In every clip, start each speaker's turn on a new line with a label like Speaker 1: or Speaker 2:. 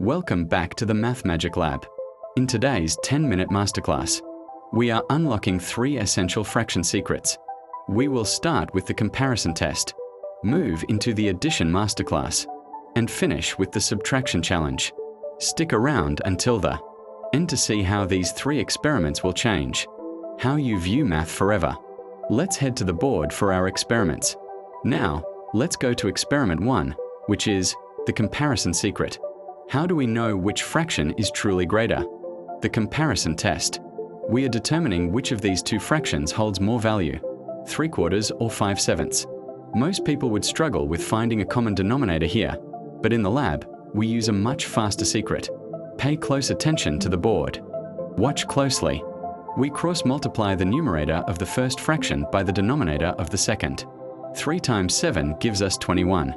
Speaker 1: Welcome back to the Math Magic Lab. In today's 10-minute masterclass, we are unlocking 3 essential fraction secrets. We will start with the comparison test, move into the addition masterclass, and finish with the subtraction challenge. Stick around until the end to see how these 3 experiments will change how you view math forever. Let's head to the board for our experiments. Now, let's go to experiment 1, which is the comparison secret. How do we know which fraction is truly greater? The comparison test. We are determining which of these 2 fractions holds more value, 3/4 or 5/7. Most people would struggle with finding a common denominator here, but in the lab, we use a much faster secret. Pay close attention to the board. Watch closely. We cross-multiply the numerator of the first fraction by the denominator of the second. 3 times 7 gives us 21.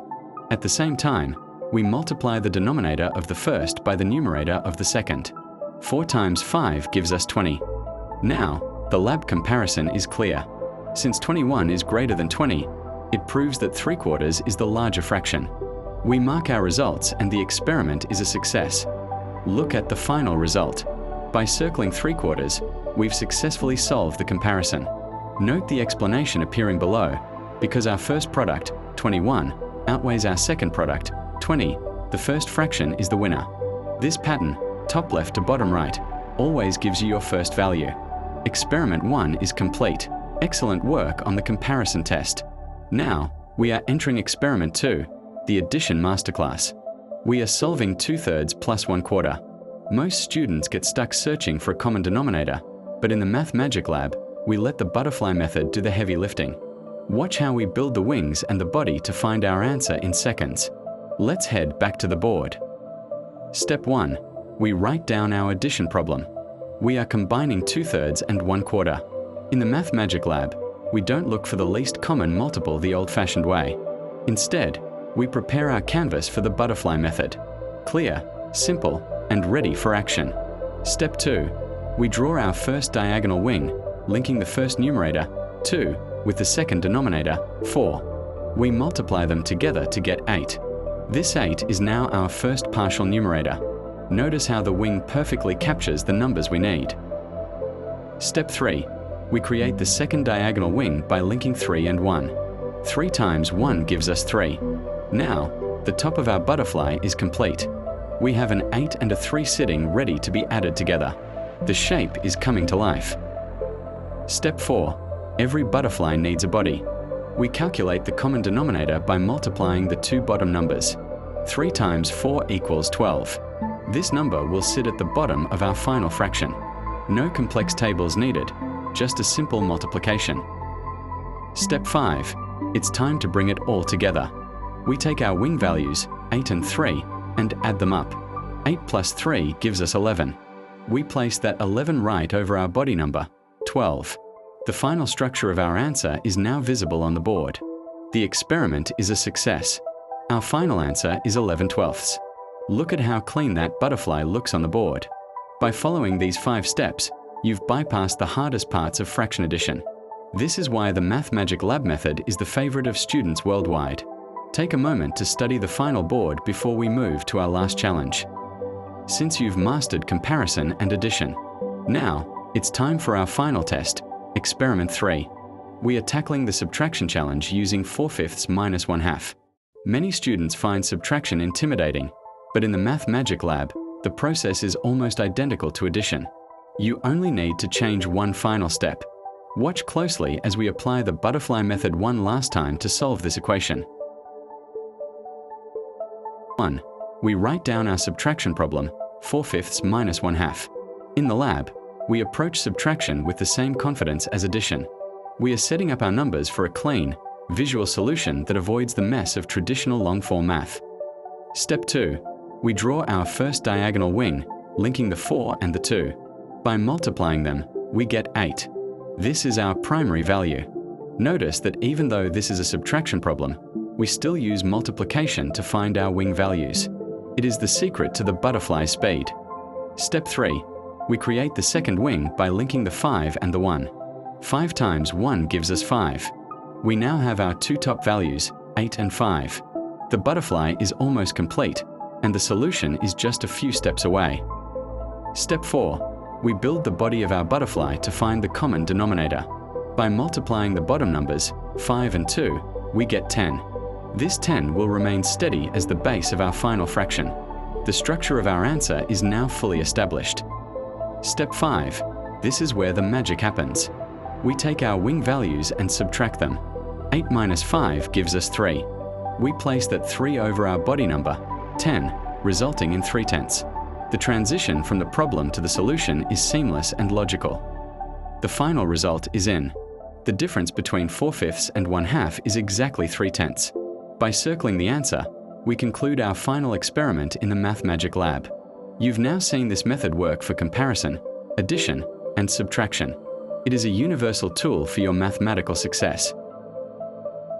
Speaker 1: At the same time, we multiply the denominator of the first by the numerator of the second. 4 times 5 gives us 20. Now, the lab comparison is clear. Since 21 is greater than 20, it proves that 3/4 is the larger fraction. We mark our results and the experiment is a success. Look at the final result. By circling 3/4, we've successfully solved the comparison. Note the explanation appearing below. Because our first product, 21, outweighs our second product, 20, the first fraction is the winner. This pattern, top left to bottom right, always gives you your first value. Experiment 1 is complete. Excellent work on the comparison test. Now, we are entering experiment 2, the addition masterclass. We are solving 2/3 plus 1/4. Most students get stuck searching for a common denominator, but in the Math Magic Lab, we let the butterfly method do the heavy lifting. Watch how we build the wings and the body to find our answer in seconds. Let's head back to the board. Step 1. We write down our addition problem. We are combining 2/3 and 1/4. In the Math Magic Lab, we don't look for the least common multiple the old-fashioned way. Instead, we prepare our canvas for the butterfly method. Clear, simple, and ready for action. Step 2. We draw our first diagonal wing, linking the first numerator, 2, with the second denominator, 4. We multiply them together to get 8. This 8 is now our first partial numerator. Notice how the wing perfectly captures the numbers we need. Step 3. We create the second diagonal wing by linking 3 and 1. 3 times 1 gives us 3. Now, the top of our butterfly is complete. We have an 8 and a 3 sitting ready to be added together. The shape is coming to life. Step 4. Every butterfly needs a body. We calculate the common denominator by multiplying the 2 bottom numbers. 3 times 4 equals 12. This number will sit at the bottom of our final fraction. No complex tables needed, just a simple multiplication. Step 5. It's time to bring it all together. We take our wing values, 8 and 3, and add them up. 8 plus 3 gives us 11. We place that 11 right over our body number, 12. The final structure of our answer is now visible on the board. The experiment is a success. Our final answer is 11/12. Look at how clean that butterfly looks on the board. By following these 5 steps, you've bypassed the hardest parts of fraction addition. This is why the Math Magic Lab method is the favorite of students worldwide. Take a moment to study the final board before we move to our last challenge. Since you've mastered comparison and addition, now it's time for our final test, experiment 3. We are tackling the subtraction challenge using 4/5 minus 1/2. Many students find subtraction intimidating, but in the Math Magic Lab, the process is almost identical to addition. You only need to change one final step. Watch closely as we apply the butterfly method one last time to solve this equation. 1. We write down our subtraction problem, 4/5 minus 1/2. In the lab, we approach subtraction with the same confidence as addition. We are setting up our numbers for a clean, visual solution that avoids the mess of traditional long-form math. Step 2. We draw our first diagonal wing, linking the 4 and the 2. By multiplying them, we get 8. This is our primary value. Notice that even though this is a subtraction problem, we still use multiplication to find our wing values. It is the secret to the butterfly speed. Step 3. We create the second wing by linking the 5 and the 1. 5 times 1 gives us 5. We now have our 2 top values, 8 and 5. The butterfly is almost complete, and the solution is just a few steps away. Step 4. We build the body of our butterfly to find the common denominator. By multiplying the bottom numbers, 5 and 2, we get 10. This 10 will remain steady as the base of our final fraction. The structure of our answer is now fully established. Step 5. This is where the magic happens. We take our wing values and subtract them. 8 minus 5 gives us 3. We place that 3 over our body number, 10, resulting in 3/10. The transition from the problem to the solution is seamless and logical. The final result is in. The difference between 4/5 and 1/2 is exactly 3/10. By circling the answer, we conclude our final experiment in the Math Magic Lab. You've now seen this method work for comparison, addition, and subtraction. It is a universal tool for your mathematical success.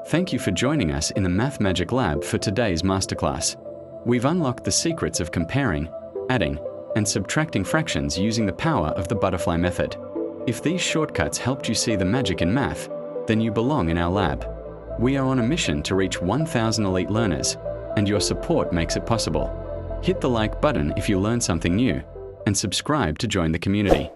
Speaker 1: Thank you for joining us in the Math Magic Lab for today's masterclass. We've unlocked the secrets of comparing, adding, and subtracting fractions using the power of the butterfly method. If these shortcuts helped you see the magic in math, then you belong in our lab. We are on a mission to reach 1,000 elite learners, and your support makes it possible. Hit the like button if you learned something new, and subscribe to join the community.